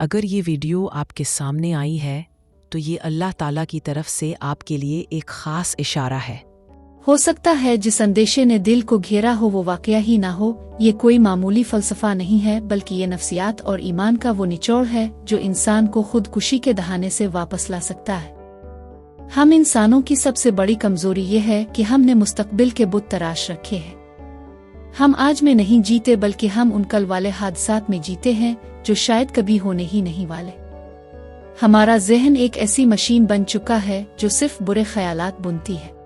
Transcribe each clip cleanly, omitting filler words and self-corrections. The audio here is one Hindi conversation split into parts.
अगर ये वीडियो आपके सामने आई है तो ये अल्लाह ताला की तरफ से आपके लिए एक ख़ास इशारा है। हो सकता है जिस अंदेशे ने दिल को घेरा हो वो वाकया ही ना हो। ये कोई मामूली फलसफा नहीं है, बल्कि ये नफ्सियात और ईमान का वो निचोड़ है जो इंसान को खुदकुशी के दहाने से वापस ला सकता है। हम इंसानों की सबसे बड़ी कमजोरी ये है कि हमने मुस्तकबिल के बुत तराश रखे हैं। हम आज में नहीं जीते, बल्कि हम उन कल वाले हादसात में जीते हैं जो शायद कभी होने ही नहीं वाले। हमारा ज़हन एक ऐसी मशीन बन चुका है जो सिर्फ बुरे ख्यालात बुनती है।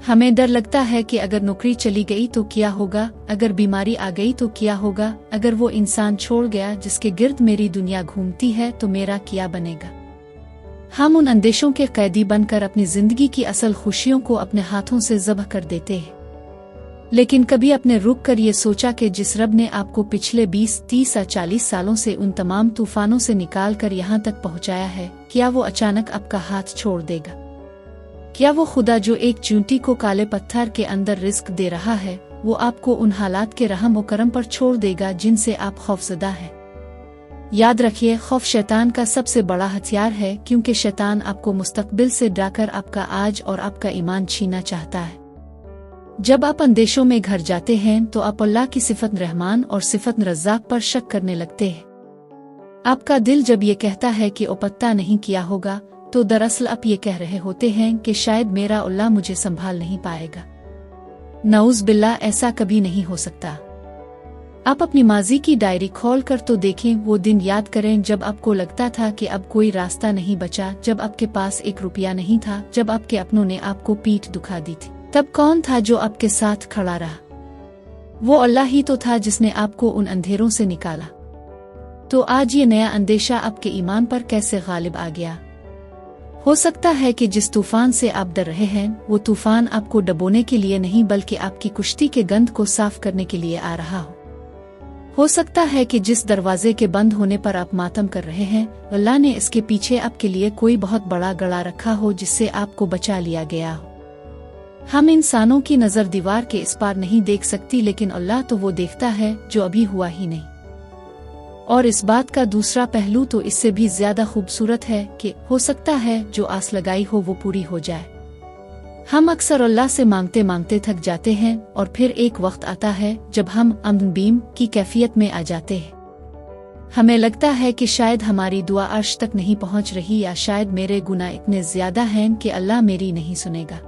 हमें डर लगता है कि अगर नौकरी चली गई तो क्या होगा, अगर बीमारी आ गई तो क्या होगा, अगर वो इंसान छोड़ गया जिसके गिर्द मेरी दुनिया घूमती है तो मेरा क्या बनेगा। हम उन अंदेशों के कैदी बनकर अपनी जिंदगी की असल खुशियों को अपने हाथों से ज़ब्ह कर देते हैं। लेकिन कभी अपने रुक कर ये सोचा कि जिस रब ने आपको पिछले 20, 30 या 40 सालों से उन तमाम तूफानों से निकाल कर यहाँ तक पहुँचाया है, क्या वो अचानक आपका हाथ छोड़ देगा? क्या वो खुदा जो एक चींटी को काले पत्थर के अंदर रिस्क दे रहा है, वो आपको उन हालात के रहम और करम पर छोड़ देगा जिनसे आप खौफजदा हैं? याद रखिए, खौफ शैतान का सबसे बड़ा हथियार है, क्योंकि शैतान आपको मुस्तकबिल से डराकर आपका आज और आपका ईमान छीनना चाहता है। जब आप अंदेशों में घर जाते हैं तो आप अल्लाह की सिफत रहमान और सिफत रज़्ज़ाक़ पर शक करने लगते हैं। आपका दिल जब ये कहता है कि ओ पता नहीं किया होगा, तो दरअसल आप ये कह रहे होते हैं कि शायद मेरा अल्लाह मुझे संभाल नहीं पाएगा। नऊज़ बिल्लाह, ऐसा कभी नहीं हो सकता। आप अपनी माजी की डायरी खोल कर तो देखें, वो दिन याद करें जब आपको लगता था कि अब कोई रास्ता नहीं बचा, जब आपके पास 1 रुपया नहीं था, जब आपके अपनों ने आपको पीठ दुखा दी थी। तब कौन था जो आपके साथ खड़ा रहा? वो अल्लाह ही तो था जिसने आपको उन अंधेरों से निकाला। तो आज ये नया अंदेशा आपके ईमान पर कैसे गालिब आ गया? हो सकता है कि जिस तूफान से आप डर रहे हैं वो तूफान आपको डुबोने के लिए नहीं, बल्कि आपकी कुश्ती के गंध को साफ करने के लिए आ रहा हो सकता है कि जिस दरवाजे के बंद होने पर आप मातम कर रहे हैं, अल्लाह ने इसके पीछे आपके लिए कोई बहुत बड़ा गड़ा रखा हो जिससे आपको बचा लिया गया हो। हम इंसानों की नज़र दीवार के इस पार नहीं देख सकती, लेकिन अल्लाह तो वो देखता है जो अभी हुआ ही नहीं। और इस बात का दूसरा पहलू तो इससे भी ज्यादा खूबसूरत है कि हो सकता है जो आस लगाई हो वो पूरी हो जाए। हम अक्सर अल्लाह से मांगते मांगते थक जाते हैं और फिर एक वक्त आता है जब हम अमन बीम की कैफियत में आ जाते हैं। हमें लगता है कि शायद हमारी दुआ अर्श तक नहीं पहुंच रही, या शायद मेरे गुनाह इतने ज्यादा हैं कि अल्लाह मेरी नहीं सुनेगा।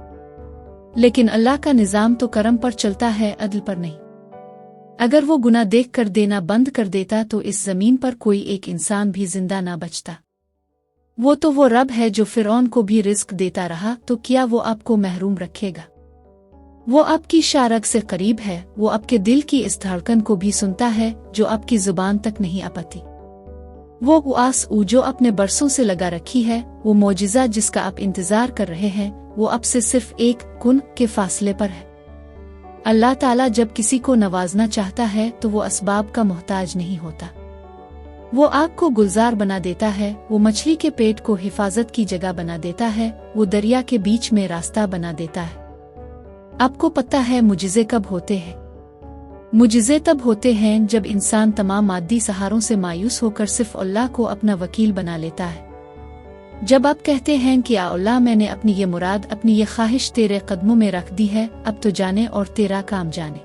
लेकिन अल्लाह का निज़ाम तो करम पर चलता है, अदल पर नहीं। अगर वो गुनाह देख कर देना बंद कर देता तो इस जमीन पर कोई एक इंसान भी जिंदा ना बचता। वो रब है जो फिरौन को भी रिस्क देता रहा, तो क्या वो आपको महरूम रखेगा? वो आपकी शारग से करीब है, वो आपके दिल की इस धड़कन को भी सुनता है जो आपकी जुबान तक नहीं आ पाती। वो आस जो अपने बरसों से लगा रखी है, वो मौजिज़ा जिसका आप इंतजार कर रहे हैं, वो आपसे सिर्फ एक कुन के फासले पर है। अल्लाह ताला जब किसी को नवाजना चाहता है तो वो असबाब का मोहताज नहीं होता। वो आग को गुलजार बना देता है, वो मछली के पेट को हिफाजत की जगह बना देता है, वो दरिया के बीच में रास्ता बना देता है। आपको पता है मुजिज़े कब होते हैं? मुजिज़े तब होते हैं जब इंसान तमाम मादी सहारों से मायूस होकर सिर्फ अल्लाह को अपना वकील बना लेता है। जब आप कहते हैं कि या अल्लाह, मैंने अपनी ये मुराद, अपनी ये ख्वाहिश तेरे कदमों में रख दी है, अब तो जाने और तेरा काम जाने।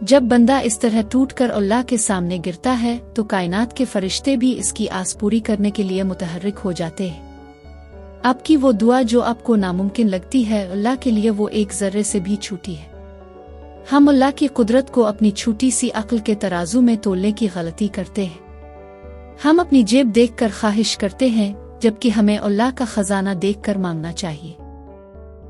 जब बंदा इस तरह टूट कर अल्लाह के सामने गिरता है तो कायनात के फरिश्ते भी इसकी आस पूरी करने के लिए मुतहर्रिक हो जाते हैं। आपकी वो दुआ जो आपको नामुमकिन लगती है, अल्लाह के लिए वो एक ज़र्रे से भी छोटी है। हम अल्लाह की कुदरत को अपनी छोटी सी अक्ल के तराजू में तोलने की गलती करते हैं। हम अपनी जेब देखकर ख्वाहिश करते हैं, जबकि हमें अल्लाह का खजाना देखकर मांगना चाहिए।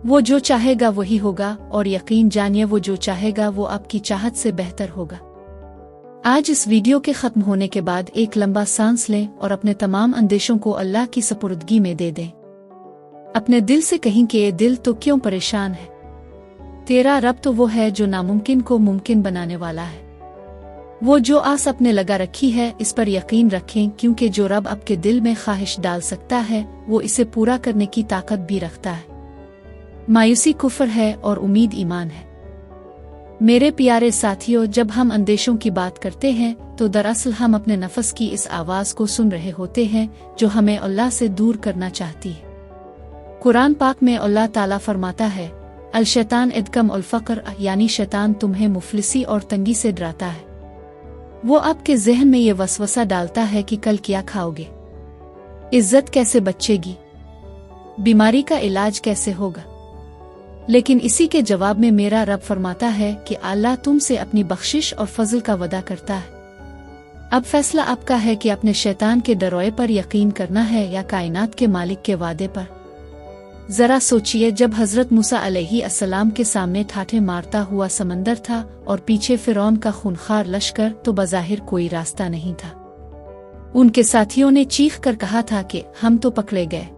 वो जो चाहेगा वही होगा, और यकीन जानिए वो जो चाहेगा वो आपकी चाहत से बेहतर होगा। आज इस वीडियो के खत्म होने के बाद एक लंबा सांस लें और अपने तमाम अंदेशों को अल्लाह की सपुर्दगी में दे दें। अपने दिल से कहें कि ये दिल तो क्यों परेशान है, तेरा रब तो वो है जो नामुमकिन को मुमकिन बनाने वाला है। वो जो आस अपने लगा रखी है इस पर यकीन रखें, क्योंकि जो रब आपके दिल में ख्वाहिश डाल सकता है वो इसे पूरा करने की ताकत भी रखता है। मायूसी कुफ्र है और उम्मीद ईमान है। मेरे प्यारे साथियों, जब हम अंदेशों की बात करते हैं तो दरअसल हम अपने नफ्स की इस आवाज़ को सुन रहे होते हैं जो हमें अल्लाह से दूर करना चाहती है। कुरान पाक में अल्लाह ताला फरमाता है, अल शैतान इदकम उल फ़क्र, यानी शैतान तुम्हें मुफलिसी और तंगी से डराता है। वो आपके जहन में ये वसवसा डालता है कि कल क्या खाओगे, इज्जत कैसे बचेगी, बीमारी का इलाज कैसे होगा। लेकिन इसी के जवाब में मेरा रब फरमाता है कि अल्लाह तुमसे अपनी बख्शिश और फजल का वादा करता है। अब फैसला आपका है कि अपने शैतान के डरोए पर यकीन करना है या कायनात के मालिक के वादे पर। जरा सोचिए, जब हजरत मूसा अलैहिस्सलाम के सामने ठाठे मारता हुआ समंदर था और पीछे फिरौन का खूनखार लश्कर, तो बज़ाहिर कोई रास्ता नहीं था। उनके साथियों ने चीख कर कहा था कि हम तो पकड़े गए।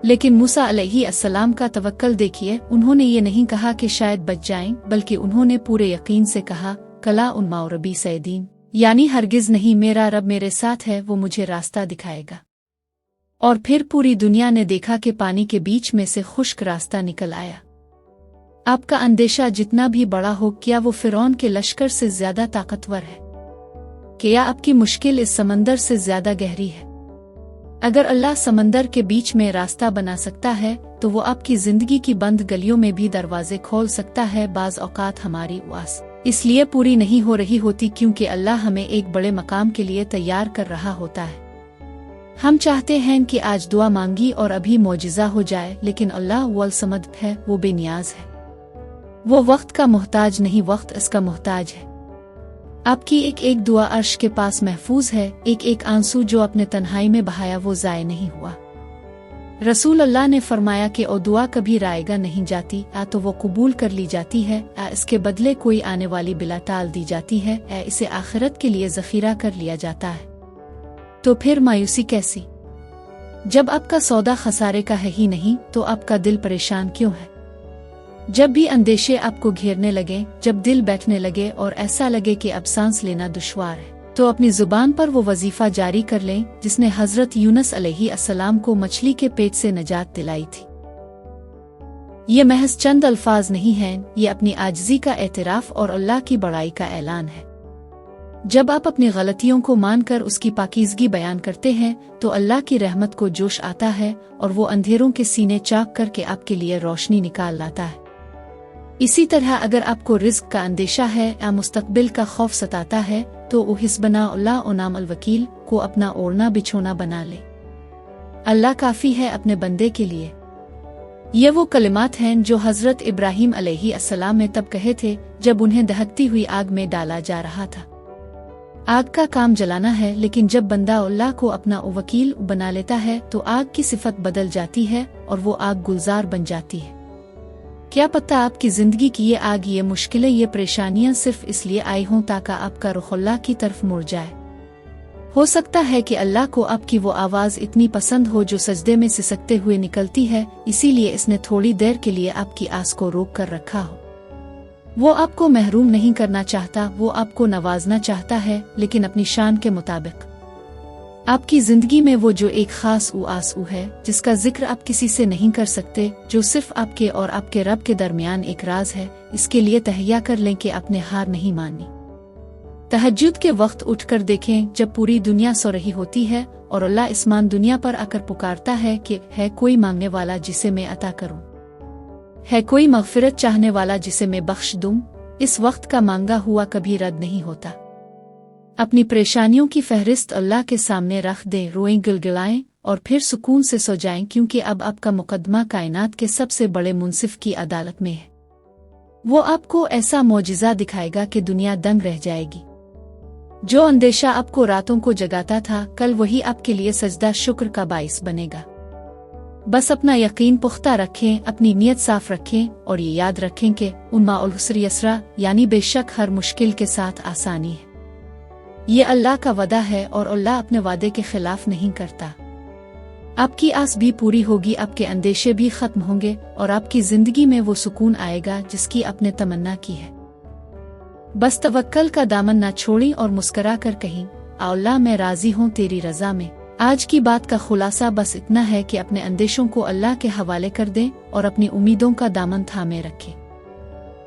लेकिन मूसा अलैहिस्सलाम का तवक्कल देखिए, उन्होंने ये नहीं कहा कि शायद बच जाएं, बल्कि उन्होंने पूरे यकीन से कहा, कला उन माओरबी सैदीन, यानी हरगिज नहीं, मेरा रब मेरे साथ है, वो मुझे रास्ता दिखाएगा। और फिर पूरी दुनिया ने देखा कि पानी के बीच में से खुश्क रास्ता निकल आया। आपका अंदेशा जितना भी बड़ा हो, क्या वो फिरौन के लश्कर से ज्यादा ताकतवर है? क्या आपकी मुश्किल इस समंदर से ज्यादा गहरी है? अगर अल्लाह समंदर के बीच में रास्ता बना सकता है तो वो आपकी जिंदगी की बंद गलियों में भी दरवाजे खोल सकता है। बाज औकात हमारी उआस इसलिए पूरी नहीं हो रही होती क्योंकि अल्लाह हमें एक बड़े मकाम के लिए तैयार कर रहा होता है। हम चाहते हैं कि आज दुआ मांगी और अभी मौजिज़ा हो जाए, लेकिन अल्लाह वल समद है, वो बेनियाज है। वो वक्त का मोहताज नहीं, वक्त इसका मोहताज है। आपकी एक एक दुआ अर्श के पास महफूज है। एक एक आंसू जो अपने तन्हाई में बहाया वो ज़ाय नहीं हुआ। रसूल अल्लाह ने फरमाया कि ओ दुआ कभी रायगा नहीं जाती, तो वो कबूल कर ली जाती है, इसके बदले कोई आने वाली बिला टाल दी जाती है, इसे आखिरत के लिए ज़ख़ीरा कर लिया जाता है। तो फिर मायूसी कैसी? जब आपका सौदा खसारे का है ही नहीं तो आपका दिल परेशान क्यों है? जब भी अंदेशे आपको घेरने लगे, जब दिल बैठने लगे और ऐसा लगे कि अब सांस लेना दुश्वार है, तो अपनी जुबान पर वो वजीफा जारी कर लें जिसने हजरत यूनुस अलैहिस्सलाम को मछली के पेट से नजात दिलाई थी। ये महज चंद अल्फाज नहीं हैं, ये अपनी आजिज़ी का एतराफ़ और अल्लाह की बड़ाई का ऐलान है। जब आप अपनी गलतियों को मानकर उसकी पाकीज़गी बयान करते हैं तो अल्लाह की रहमत को जोश आता है और वो अंधेरों के सीने चाक करके आपके लिए रोशनी निकाल लाता है। इसी तरह अगर आपको रिज़्क़ का अंदेशा है या मुस्तकबिल का खौफ सताता है तो वो हिस्बना अल्लाह व नाम अल वकील को अपना ओढ़ना बिछोना बना ले। अल्लाह काफ़ी है अपने बंदे के लिए। ये वो कलिमात हैं जो हज़रत इब्राहीम अलैहिस्सलाम ने तब कहे थे जब उन्हें दहकती हुई आग में डाला जा रहा था। आग का काम जलाना है, लेकिन जब बंदा अल्लाह को अपना वकील बना लेता है तो आग की सिफत बदल जाती है और वो आग गुलजार बन जाती है। क्या पता आपकी जिंदगी की ये आग, ये मुश्किलें, ये परेशानियां सिर्फ इसलिए आई हों ताकि आपका रुख अल्लाह की तरफ मुड़ जाए। हो सकता है कि अल्लाह को आपकी वो आवाज़ इतनी पसंद हो जो सजदे में सिसकते हुए निकलती है, इसीलिए इसने थोड़ी देर के लिए आपकी आस को रोक कर रखा हो। वो आपको महरूम नहीं करना चाहता, वो आपको नवाजना चाहता है, लेकिन अपनी शान के मुताबिक। आपकी जिंदगी में वो जो एक खास आंसू है जिसका जिक्र आप किसी से नहीं कर सकते, जो सिर्फ आपके और आपके रब के दरमियान एक राज है, इसके लिए तहैया कर लें कि आपने हार नहीं मानी। तहज्जुद के वक्त उठकर देखें जब पूरी दुनिया सो रही होती है और अल्लाह इस्मान दुनिया पर आकर पुकारता है कि है कोई मांगने वाला जिसे मैं अता करूं, है कोई मग़फ़िरत चाहने वाला जिसे मैं बख्श दूं। इस वक्त का मांगा हुआ कभी रद्द नहीं होता। अपनी परेशानियों की फहरिस्त अल्लाह के सामने रख दें, रोएं, गिलगिलाएं और फिर सुकून से सो जाएं, क्योंकि अब आपका मुकदमा कायनात के सबसे बड़े मुंसिफ की अदालत में है। वो आपको ऐसा मौजिज़ा दिखाएगा कि दुनिया दंग रह जाएगी। जो अंदेशा आपको रातों को जगाता था, कल वही आपके लिए सजदा शुक्र का बाइस बनेगा। बस अपना यकीन पुख्ता रखें, अपनी नीयत साफ रखें और ये याद रखें कि उम्मा उल हुस्र यसरा, यानी बेशक हर मुश्किल के साथ आसानी है। ये अल्लाह का वादा है और अल्लाह अपने वादे के खिलाफ नहीं करता। आपकी आस भी पूरी होगी, आपके अंदेशे भी खत्म होंगे और आपकी जिंदगी में वो सुकून आएगा जिसकी आपने तमन्ना की है। बस तवक्कल का दामन ना छोड़ें और मुस्करा कर कहीं, अल्लाह मैं राजी हूँ तेरी रजा में। आज की बात का खुलासा बस इतना है कि अपने अंदेशों को अल्लाह के हवाले कर दें और अपनी उम्मीदों का दामन थामे रखें।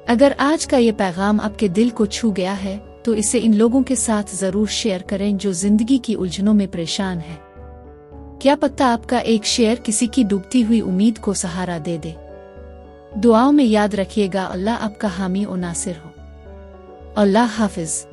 अगर आज का ये पैगाम आपके दिल को छू गया है तो इसे इन लोगों के साथ जरूर शेयर करें जो जिंदगी की उलझनों में परेशान है। क्या पता आपका एक शेयर किसी की डूबती हुई उम्मीद को सहारा दे दे। दुआओं में याद रखिएगा, अल्लाह आपका हामी और नासिर हो। अल्लाह हाफिज।